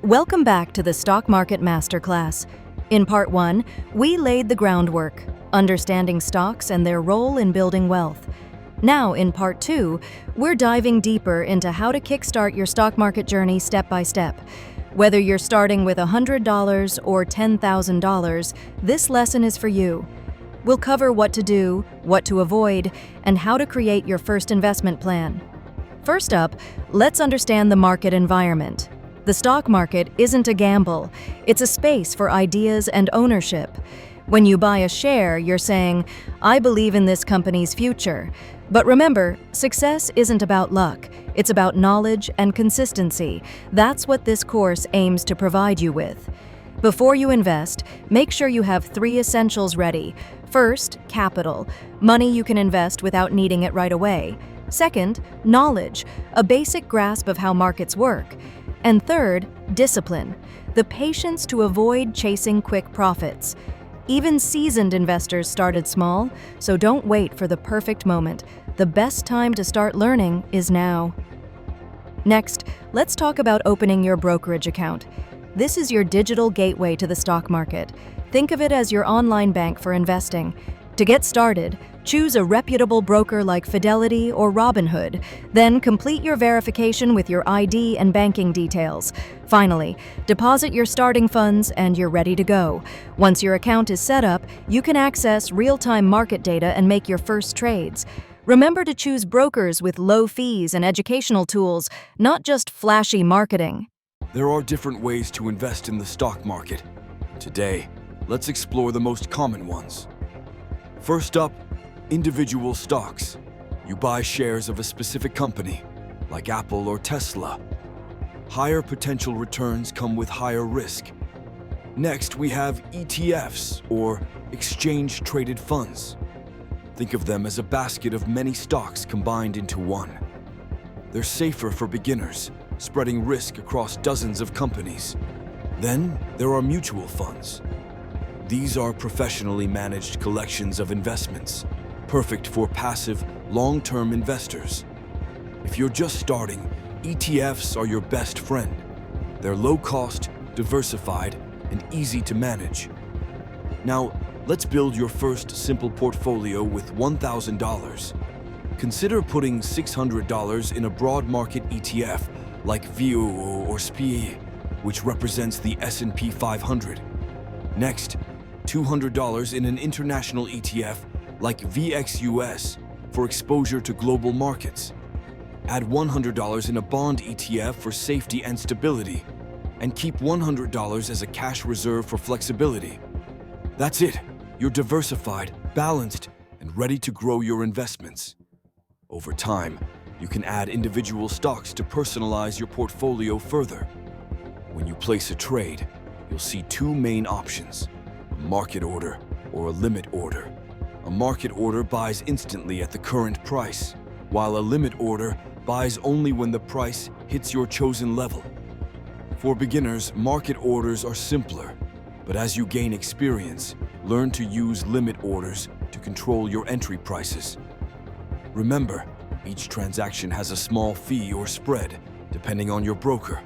Welcome back to the Stock Market Masterclass. In Part 1, we laid the groundwork, understanding stocks and their role in building wealth. Now, in Part 2, we're diving deeper into how to kickstart your stock market journey step by step. Whether you're starting with $100 or $10,000, this lesson is for you. We'll cover what to do, what to avoid, and how to create your first investment plan. First up, let's understand the market environment. The stock market isn't a gamble. It's a space for ideas and ownership. When you buy a share, you're saying, "I believe in this company's future." But remember, success isn't about luck. It's about knowledge and consistency. That's what this course aims to provide you with. Before you invest, make sure you have 3 essentials ready. First, capital, money you can invest without needing it right away. Second, knowledge, a basic grasp of how markets work. And third, discipline, the patience to avoid chasing quick profits. Even seasoned investors started small, so don't wait for the perfect moment. The best time to start learning is now. Next, let's talk about opening your brokerage account. This is your digital gateway to the stock market. Think of it as your online bank for investing. To get started, choose a reputable broker like Fidelity or Robinhood. Then complete your verification with your ID and banking details. Finally, deposit your starting funds and you're ready to go. Once your account is set up, you can access real-time market data and make your first trades. Remember to choose brokers with low fees and educational tools, not just flashy marketing. There are different ways to invest in the stock market. Today, let's explore the most common ones. First up, individual stocks. You buy shares of a specific company, like Apple or Tesla. Higher potential returns come with higher risk. Next, we have ETFs, or exchange-traded funds. Think of them as a basket of many stocks combined into one. They're safer for beginners, spreading risk across dozens of companies. Then, there are mutual funds. These are professionally managed collections of investments, perfect for passive, long-term investors. If you're just starting, ETFs are your best friend. They're low-cost, diversified, and easy to manage. Now, let's build your first simple portfolio with $1,000. Consider putting $600 in a broad market ETF like VIO or SPY, which represents the S&P 500. Next, $200 in an international ETF like VXUS for exposure to global markets. Add $100 in a bond ETF for safety and stability, and keep $100 as a cash reserve for flexibility. That's it. You're diversified, balanced, and ready to grow your investments. Over time, you can add individual stocks to personalize your portfolio further. When you place a trade, you'll see 2 main options: a market order or a limit order. A market order buys instantly at the current price, while a limit order buys only when the price hits your chosen level. For beginners, market orders are simpler, but as you gain experience, learn to use limit orders to control your entry prices. Remember, each transaction has a small fee or spread, depending on your broker.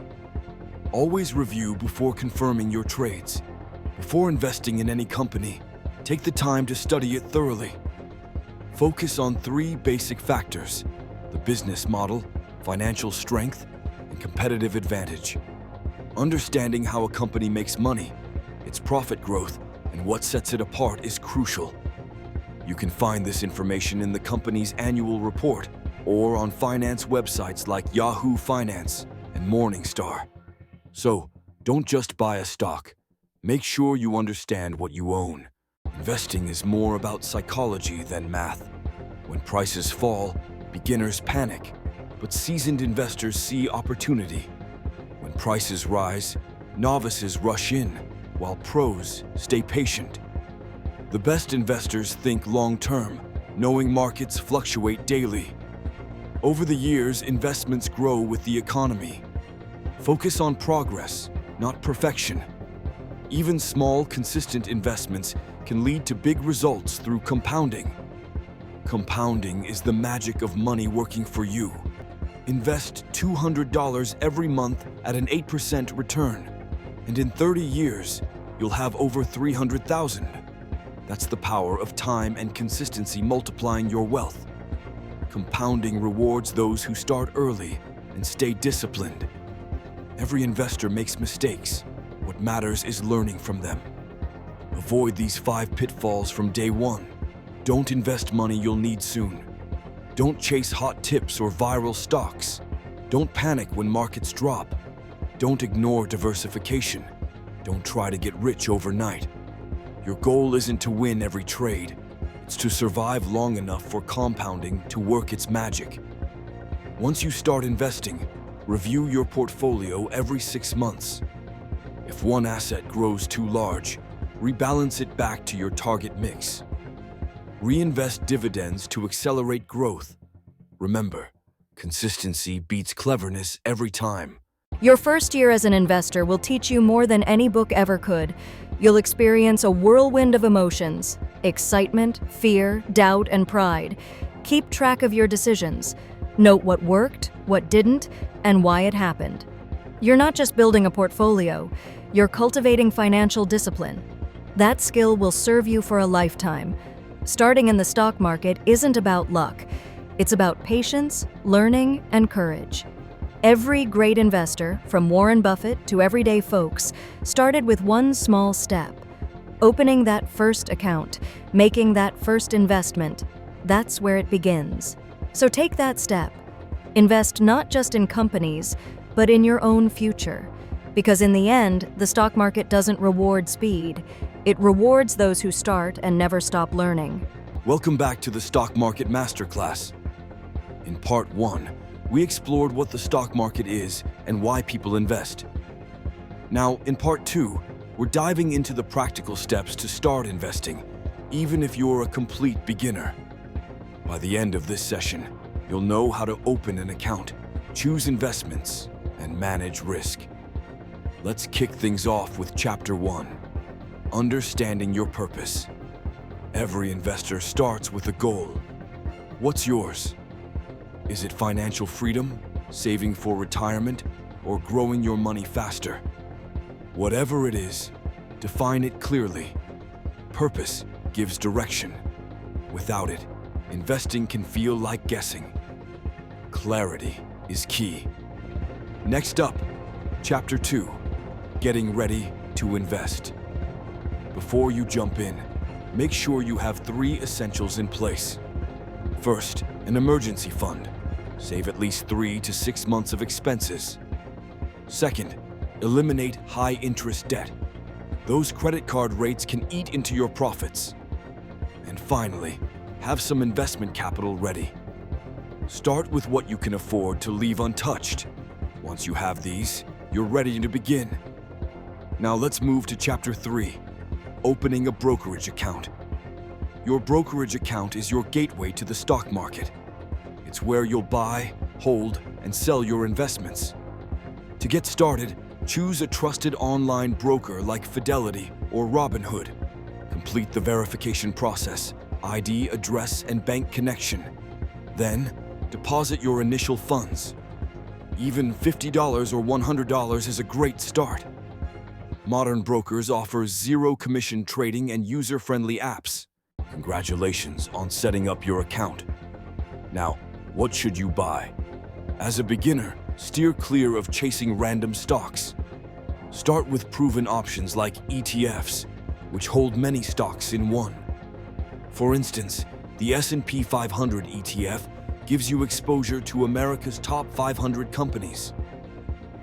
Always review before confirming your trades. Before investing in any company, take the time to study it thoroughly. Focus on 3 basic factors: the business model, financial strength, and competitive advantage. Understanding how a company makes money, its profit growth, and what sets it apart is crucial. You can find this information in the company's annual report or on finance websites like Yahoo Finance and Morningstar. So, don't just buy a stock. Make sure you understand what you own. Investing is more about psychology than math. When prices fall, beginners panic, but seasoned investors see opportunity. When prices rise, novices rush in, while pros stay patient. The best investors think long-term, knowing markets fluctuate daily. Over the years, investments grow with the economy. Focus on progress, not perfection. Even small, consistent investments can lead to big results through compounding. Compounding is the magic of money working for you. Invest $200 every month at an 8% return, and in 30 years, you'll have over $300,000. That's the power of time and consistency multiplying your wealth. Compounding rewards those who start early and stay disciplined. Every investor makes mistakes. What matters is learning from them. Avoid these 5 pitfalls from day one. Don't invest money you'll need soon. Don't chase hot tips or viral stocks. Don't panic when markets drop. Don't ignore diversification. Don't try to get rich overnight. Your goal isn't to win every trade. It's to survive long enough for compounding to work its magic. Once you start investing, review your portfolio every 6 months. If one asset grows too large, rebalance it back to your target mix. Reinvest dividends to accelerate growth. Remember, consistency beats cleverness every time. Your first year as an investor will teach you more than any book ever could. You'll experience a whirlwind of emotions: excitement, fear, doubt, and pride. Keep track of your decisions. Note what worked, what didn't, and why it happened. You're not just building a portfolio, you're cultivating financial discipline. That skill will serve you for a lifetime. Starting in the stock market isn't about luck. It's about patience, learning, and courage. Every great investor, from Warren Buffett to everyday folks, started with one small step: opening that first account, making that first investment. That's where it begins. So take that step. Invest not just in companies, but in your own future. Because in the end, the stock market doesn't reward speed. It rewards those who start and never stop learning. Welcome back to the Stock Market Masterclass. In Part 1, we explored what the stock market is and why people invest. Now, in Part 2, we're diving into the practical steps to start investing, even if you're a complete beginner. By the end of this session, you'll know how to open an account, choose investments, and manage risk. Let's kick things off with Chapter 1, Understanding Your Purpose. Every investor starts with a goal. What's yours? Is it financial freedom, saving for retirement, or growing your money faster? Whatever it is, define it clearly. Purpose gives direction. Without it, investing can feel like guessing. Clarity is key. Next up, Chapter 2, Getting Ready to Invest. Before you jump in, make sure you have 3 essentials in place. First, an emergency fund. Save at least 3 to 6 months of expenses. Second, eliminate high-interest debt. Those credit card rates can eat into your profits. And finally, have some investment capital ready. Start with what you can afford to leave untouched. Once you have these, you're ready to begin. Now let's move to Chapter 3, Opening a brokerage account. Your brokerage account is your gateway to the stock market. It's where you'll buy, hold, and sell your investments. To get started, choose a trusted online broker like Fidelity or Robinhood. Complete the verification process, ID, address, and bank connection. Then, deposit your initial funds. Even $50 or $100 is a great start. Modern brokers offer zero-commission trading and user-friendly apps. Congratulations on setting up your account. Now, what should you buy? As a beginner, steer clear of chasing random stocks. Start with proven options like ETFs, which hold many stocks in one. For instance, the S&P 500 ETF gives you exposure to America's top 500 companies.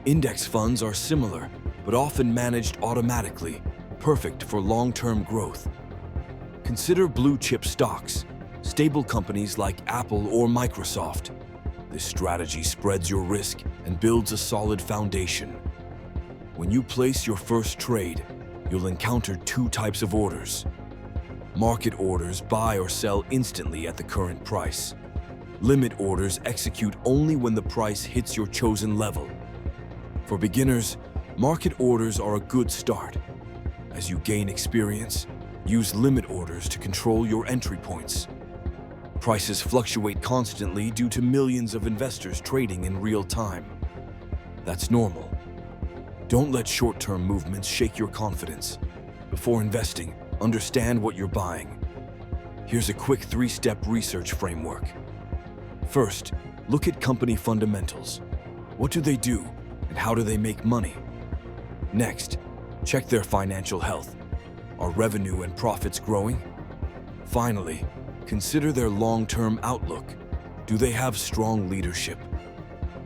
Index funds are similar, but often managed automatically, perfect for long-term growth. Consider blue-chip stocks, stable companies like Apple or Microsoft. This strategy spreads your risk and builds a solid foundation. When you place your first trade, you'll encounter 2 types of orders. Market orders buy or sell instantly at the current price. Limit orders execute only when the price hits your chosen level. For beginners, market orders are a good start. As you gain experience, use limit orders to control your entry points. Prices fluctuate constantly due to millions of investors trading in real time. That's normal. Don't let short-term movements shake your confidence. Before investing, understand what you're buying. Here's a quick 3-step research framework. First, look at company fundamentals. What do they do, and how do they make money? Next, check their financial health. Are revenue and profits growing? Finally, consider their long-term outlook. Do they have strong leadership?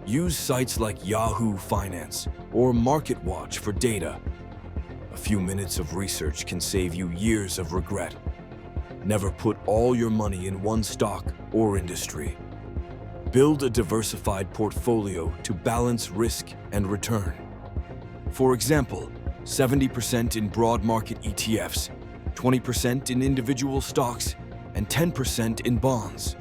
Use sites like Yahoo Finance or MarketWatch for data. A few minutes of research can save you years of regret. Never put all your money in one stock or industry. Build a diversified portfolio to balance risk and return. For example, 70% in broad market ETFs, 20% in individual stocks, and 10% in bonds.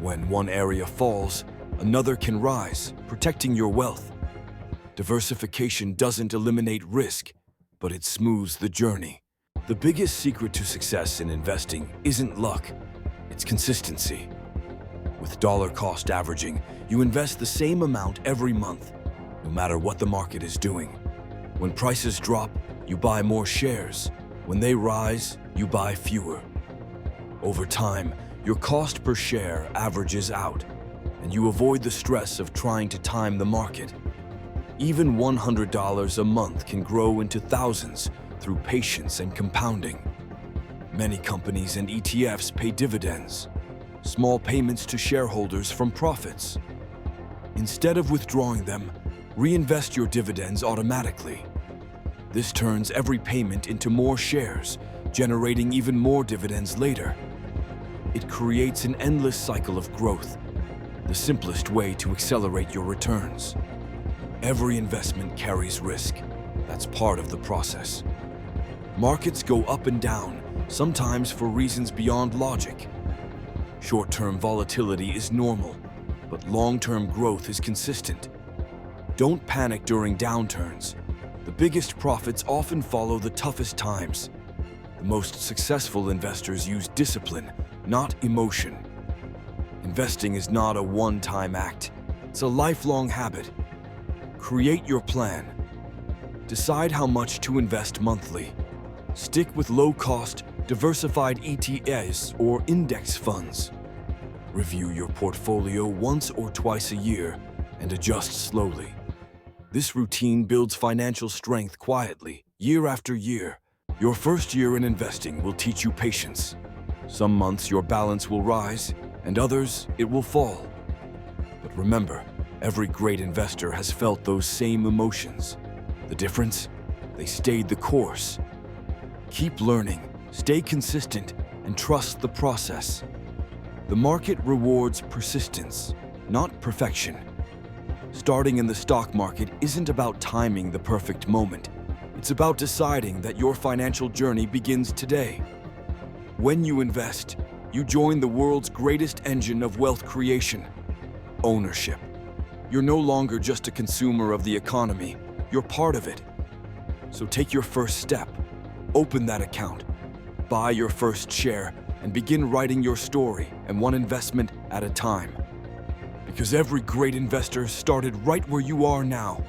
When one area falls, another can rise, protecting your wealth. Diversification doesn't eliminate risk, but it smooths the journey. The biggest secret to success in investing isn't luck, it's consistency. With dollar-cost averaging, you invest the same amount every month, no matter what the market is doing. When prices drop, you buy more shares. When they rise, you buy fewer. Over time, your cost per share averages out, and you avoid the stress of trying to time the market. Even $100 a month can grow into thousands through patience and compounding. Many companies and ETFs pay dividends, small payments to shareholders from profits. Instead of withdrawing them, reinvest your dividends automatically. This turns every payment into more shares, generating even more dividends later. It creates an endless cycle of growth, the simplest way to accelerate your returns. Every investment carries risk. That's part of the process. Markets go up and down, sometimes for reasons beyond logic. Short-term volatility is normal, but long-term growth is consistent. Don't panic during downturns. The biggest profits often follow the toughest times. The most successful investors use discipline, not emotion. Investing is not a one-time act. It's a lifelong habit. Create your plan. Decide how much to invest monthly. Stick with low-cost, diversified ETFs or index funds. Review your portfolio once or twice a year and adjust slowly. This routine builds financial strength quietly, year after year. Your first year in investing will teach you patience. Some months your balance will rise, and others it will fall. But remember, every great investor has felt those same emotions. The difference? They stayed the course. Keep learning, stay consistent, and trust the process. The market rewards persistence, not perfection. Starting in the stock market isn't about timing the perfect moment. It's about deciding that your financial journey begins today. When you invest, you join the world's greatest engine of wealth creation, ownership. You're no longer just a consumer of the economy, you're part of it. So take your first step, open that account, buy your first share, and begin writing your story, and one investment at a time. Because every great investor started right where you are now.